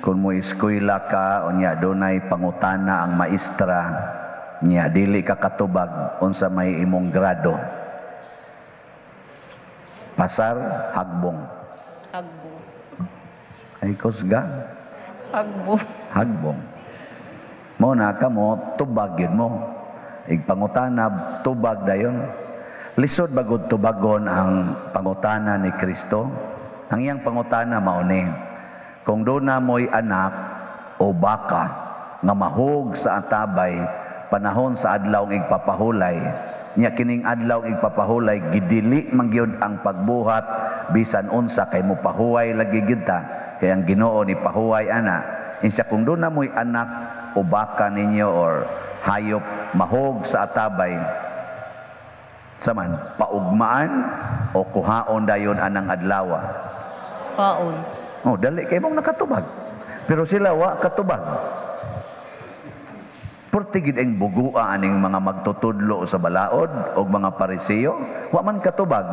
Kung mo eskwela ka unya dunay pangutana ang maestra nya dili ka katubag unsa may imong grado. Pasar hagbong. Hagbong. Ay kusga. Hagbong. Hagbong. Mo na ka mo tubag yun mo. Igpangutana tubag dayon. Lisod bagod tubagon ang pangutana ni Kristo. Ang iyang pangutana mao ni kung doon na mo'y anak o baka nga mahog sa atabay panahon sa adlaw ng igpapahulay nya kining adlaw ng igpapahulay gidili mangyod ang pagbuhat bisan unsa kay mo pahuway lagi gyud ta kay ang Ginoo ni pahuway ana insya kung doon na mo'y anak o baka ninyo or hayop mahog sa atabay saman paugmaan o kuhaon dayon anang adlaw. Paon. Oh, dali kay mong nakatubag. Pero sila wa katubag. Portigid ang bugua aning mga magtutudlo sa balaod o mga Pariseo, wa man katubag.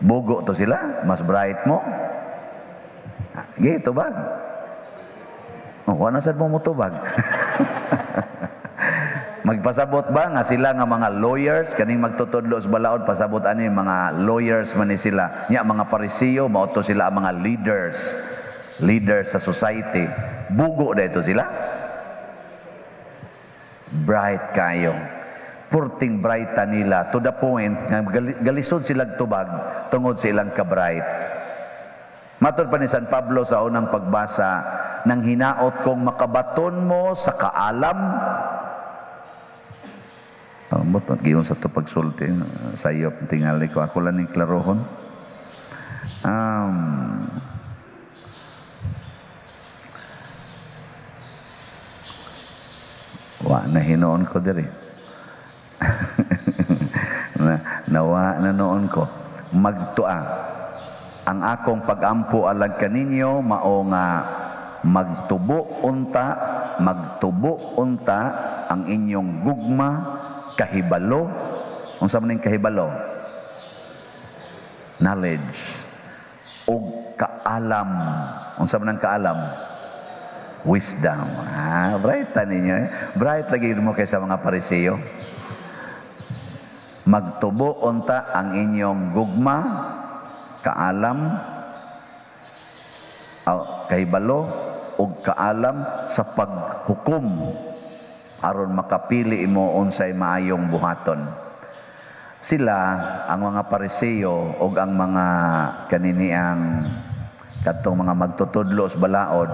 Bugo to sila, mas bright mo. Sige, tubag. Oh, wa na sad mo mutubag. Magpasabot ba nga sila nga mga lawyers kaning magtutudlo sa balaod pasabot ani mga lawyers man ni sila nya mga Pariseo mao to sila ang mga leaders sa society bugo dayto sila bright kayo purting bright nila to the point nga galisod sila tubag tungod sa ilang ka bright. Matod pa ni San Pablo sa unang pagbasa nang hinaot kong makabaton mo sa kaalam. Ba't giyon sa to pagsulti sa iyo tingali ko ako lang ning klarohon. Wa na hinoon ko diri. Nawa na noon ko magtua ang akong pagampo alag kaninyo mao nga magtubo unta ang inyong gugma kahibalo. Unsa man ning kahibalo? Knowledge ug kaalam. Unsa man ang kaalam? Wisdom. Bright ninyo eh. Bright lagi mo kaysa mga Pariseo. Magtubo unta ang inyong gugma, kaalam, kahibalo ug kaalam sa paghukom aron makapili mo unsay maayong buhaton. Sila ang mga Pariseo ug ang mga kaniniang kadtong mga magtutudlo sa balaod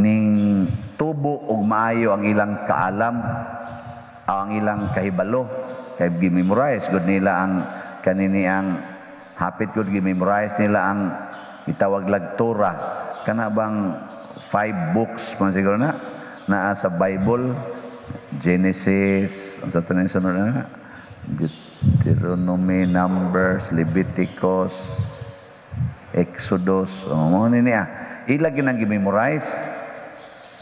ning tubo ug maayo ang ilang kaalam ang ilang kahibalo kay gi-memorize gud nila ang kaniniang hapit gud gi-memorize nila ang itawag lag Torah kana bang 5 books man siguro na naa sa Bible. Genesis, ang sa tanong sunod na Deuteronomy, Numbers, Leviticus, Exodus, mo ni niya. Ilag yun ang gimemorize.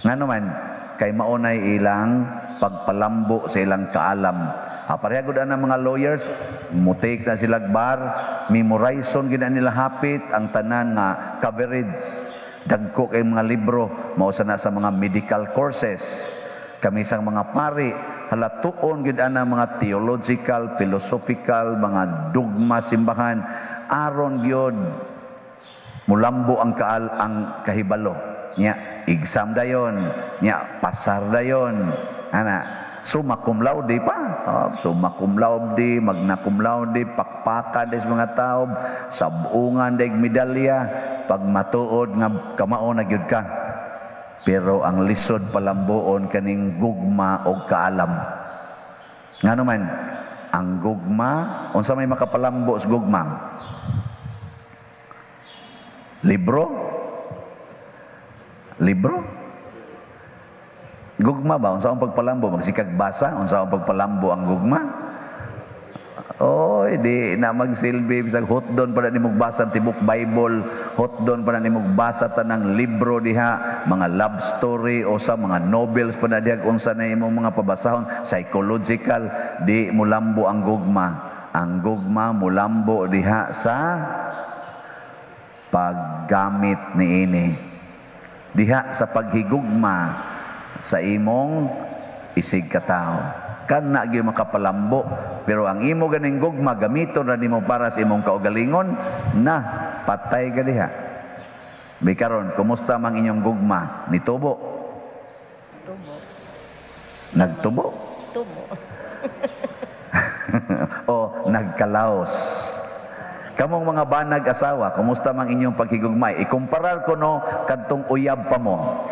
Nga naman, kay maunay ilang pagpalambo sa ilang kaalam. Parehagod na mga lawyers, mutik na sila bar, memorizon gina nila hapit ang tanan nga coverage. Dagko kay mga libro, mausa na sa mga medical courses. Kami isang mga pari, halatuon gid ana mga theological, philosophical, mga dogma simbahan aron gyud mulambo ang kahibalo. Nya exam dayon, nya pasar dayon. Ana, summa cum laude pa. Summa cum laude, magna cum laude, pakpakan des mga tao, sabungan deg medalya, pag matuod nga kamao na gyud ka. Pero ang lisod palambuon kaning gugma o kaalam. Nga naman, ang gugma, unsa may makapalambo sa gugma? Libro? Gugma ba? Unsa ang pagpalambo? Magsikag basa? Unsa ang pagpalambo ang gugma? Di na magsilbi bisag hotdon para nimog basa tibok Bible, hotdon para nimog basa tanang libro diha, mga love story o sa mga novels pa na diha unsa na imong mga pabasahon, psychological, di mulambo ang gugma. Ang gugma mulambo diha sa paggamit niini diha sa paghigugma sa imong isig katao. Kana gyud makapalambo, pero ang imo ganing gugma gamiton ra nimo para sa imong kaugalingon, na patay ka diha. Bikaron, kumusta mang inyong gugma? Nitubo? Tubo. Nagtubo? Tubo. O nagkalaos? Kamong mga banag asawa, kumusta mang inyong paghigugmay? Ikumparar ko no kadtong uyab pa mo.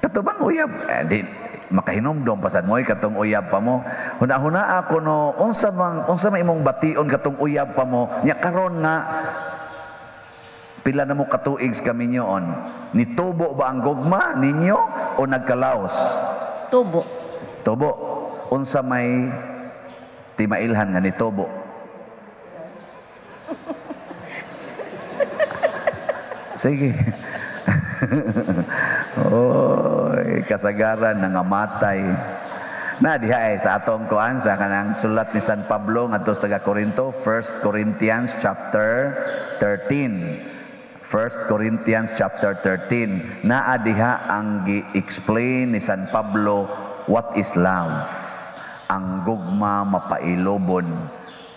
Katubang uyab, di makahinomdom pasad mo katong uyab pa mo. Huna-huna ako no unsa man imong bation katong uyab pa mo. Nya karon nga pila na mo katuig kami nyoon. Nitubo ba ang gugma ninyo o nagkalaos? Tubo. Tubo. Unsa may timailhan nga nitubo? Sige. Oy, kasagaran nangamatay. Na diha sa atong kuan sa kanang sulat ni San Pablo ngadto sa taga Corinto, 1 Corinthians chapter 13. 1 Corinthians chapter 13. Naa diha ang gi-explain ni San Pablo what is love. Ang gugma mapailobon.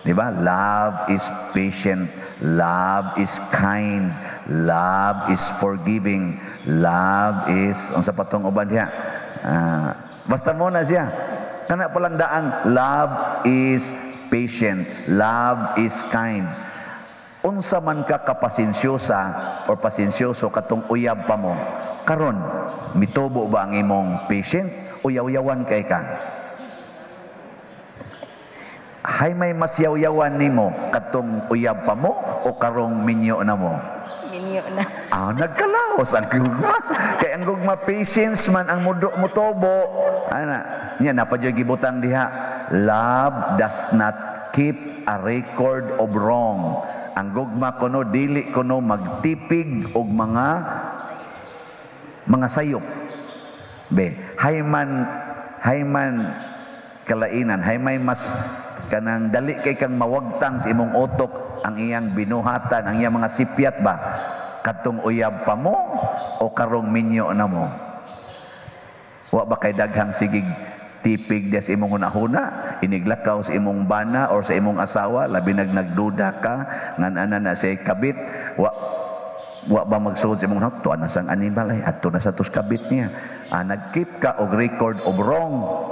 Diba? Love is patient. Love is kind. Love is forgiving. Love is, ang sa patong uban diha. Basta mo na siya. Kana palang daang, love is patient. Love is kind. Unsa man ka kapasensyosa or pasensyoso katong uyab pa mo, karon mitubo ba ang imong patient o yaw-yawan kay ka? Hay may mas yaw-yawan nimo katong uyab pa mo o karong minyo na mo? Minyo na. Nagkalaos ang gugma. Kay ang gugma patience man ang mutobo. Ana, nya napadyo gibutang diha. Love does not keep a record of wrong. Ang gugma kuno dili kuno magtipig og mga sayop. Hayman kalainan, hay mas kanang dali kay kang mawagtang sa imong utok ang iyang binuhatan, ang iyang mga sipyat ba katong uyab pa mo o karong minyo na mo. Wa ba kay daghang sigig tipig des imong hunahuna, iniglakaw sa imong bana or sa imong asawa, labi nagduda ka ngan ana na say kabit, wa ba magsuod sa imong hunahuna, tuan na sang animal ay adto na sa tus kabit niya. Nagkeep ka og record of wrong.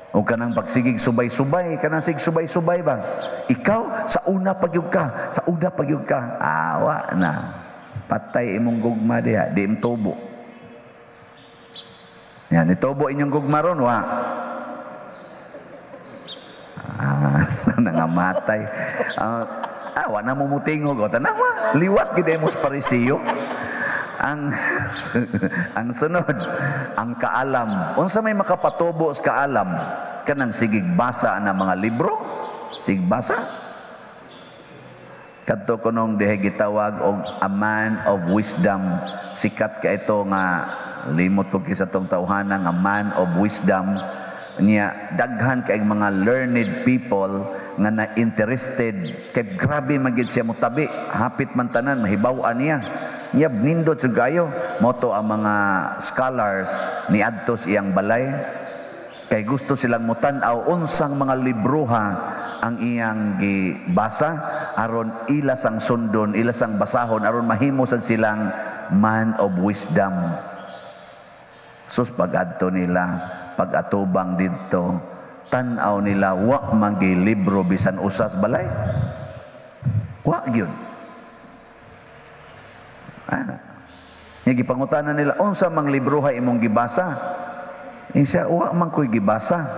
O kanang pagsigig subay-subay, kanang sig subay-subay ba? Ikaw sa una pagyud ka, sa una pagyud ka. Wa na. Patay imong gugma diha, di imtubo. Yan, itubo inyong gugma ron, wa. So nangamatay. Wa na mumutingog. Tanawa, liwat gid mo sa parisiyo. Ang sunod, ang kaalam. Unsa may makapatubo sa kaalam? Kanang sigig basa na mga libro? Sig basa? Kadto kunong diha gitawag og a man of wisdom. Sikat ka ito nga limot ko kisa tong tawhana nga man of wisdom. Niya daghan kay mga learned people nga na interested kay grabe magid siya mutabi. Hapit man tanan mahibaw-an niya. Niya nindot sa gayo moto ang mga scholars ni adtos iyang balay kay gusto silang mutan-aw unsang mga libruha ang iyang gibasa aron ila sang sundon, ila sang basahon aron mahimo sad silang man of wisdom. Sus pag-adto nila, pag-atubang didto, tan-aw nila wa manggi libro bisan usas balay. Wa gyud. Nya gipangutanan nila unsa mang libro imong gibasa? Isa wa man koy gibasa.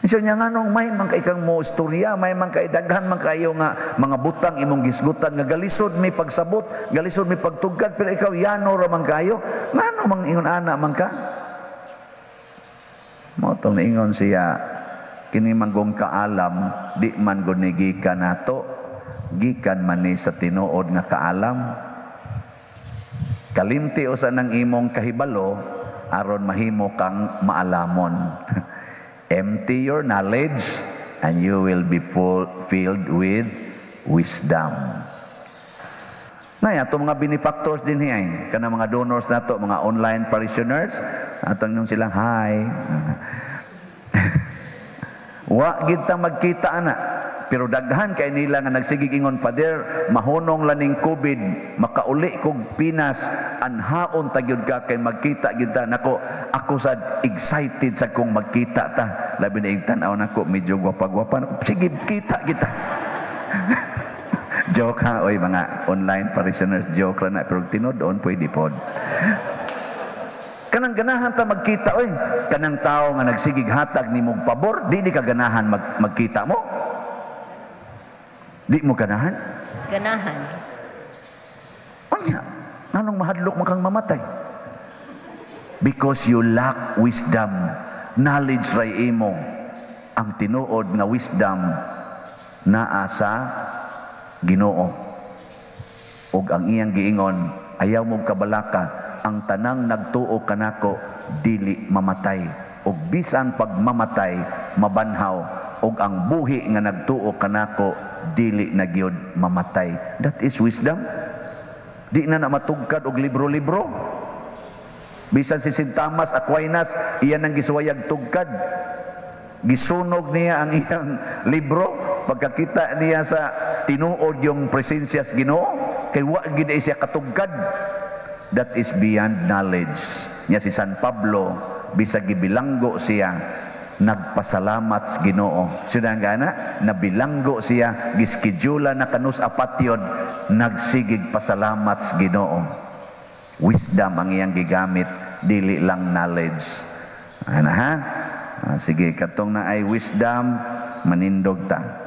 Isa nya nganong may man kay kang mo istorya, may man kay daghan man kayo nga mga butang imong gisgutan nga galisod mi pagsabot, galisod mi pagtugkad pero ikaw yano ra man kayo. Ngano mang ingon ana man ka? Mo tong ingon siya kini manggong kaalam di man gud ni gikan nato, gikan man ni sa tinuod nga kaalam. Kalimti usa nang imong kahibalo aron mahimo kang maalamon. Empty your knowledge and you will be filled with wisdom. Na ato mga benefactors din hiay, kana mga donors nato, mga online parishioners, atong nung silang hi. Wa gid ta magkita ana. Pero daghan kay nila nga nagsigig ingon, Father, mahunong laning COVID, makauli kog Pinas, anhaon ta gyud ka kay magkita gyud ta. Nako, ako sad excited sa kong magkita ta. Labi na igtan-aw nako medyo gwapa-gwapa. Sige, kita kita. Joke ha, oy mga online parishioners, joke lang na, pero tinodon pwede pod. Kanang ganahan ta magkita, oy. Kanang tao nga nagsigig hatag ni mong pabor, di ka ganahan magkita mo? Di mo ganahan? Ganahan. Anya, anong mahadlok man kang mamatay? Because you lack wisdom. Knowledge ray imo. Ang tinuod nga wisdom naa sa Ginoo. Ug ang iyang giingon, ayaw mo kabalaka, ang tanang nagtuo kanako dili mamatay. Ug bisan pag mamatay mabanhaw, ug ang buhi nga nagtuo kanako dili na gyud mamatay. That is wisdom. Di na matugkad og libro-libro. Bisan si St. Thomas Aquinas, iyan ang gisuwayag tugkad. Gisunog niya ang iyang libro pagkakita niya sa tinuod yung presensya sa Ginoo, kay wa gid siya katugkad. That is beyond knowledge. Nya si San Pablo, bisag gibilanggo siya, nagpasalamat sa Ginoo. Sudang gana, nabilanggo siya, giskidula na kanus apat yun, nagsigig pasalamat sa Ginoo. Wisdom ang iyang gigamit, dili lang knowledge. Ana ha? Sige, katong na ay wisdom, manindog ta.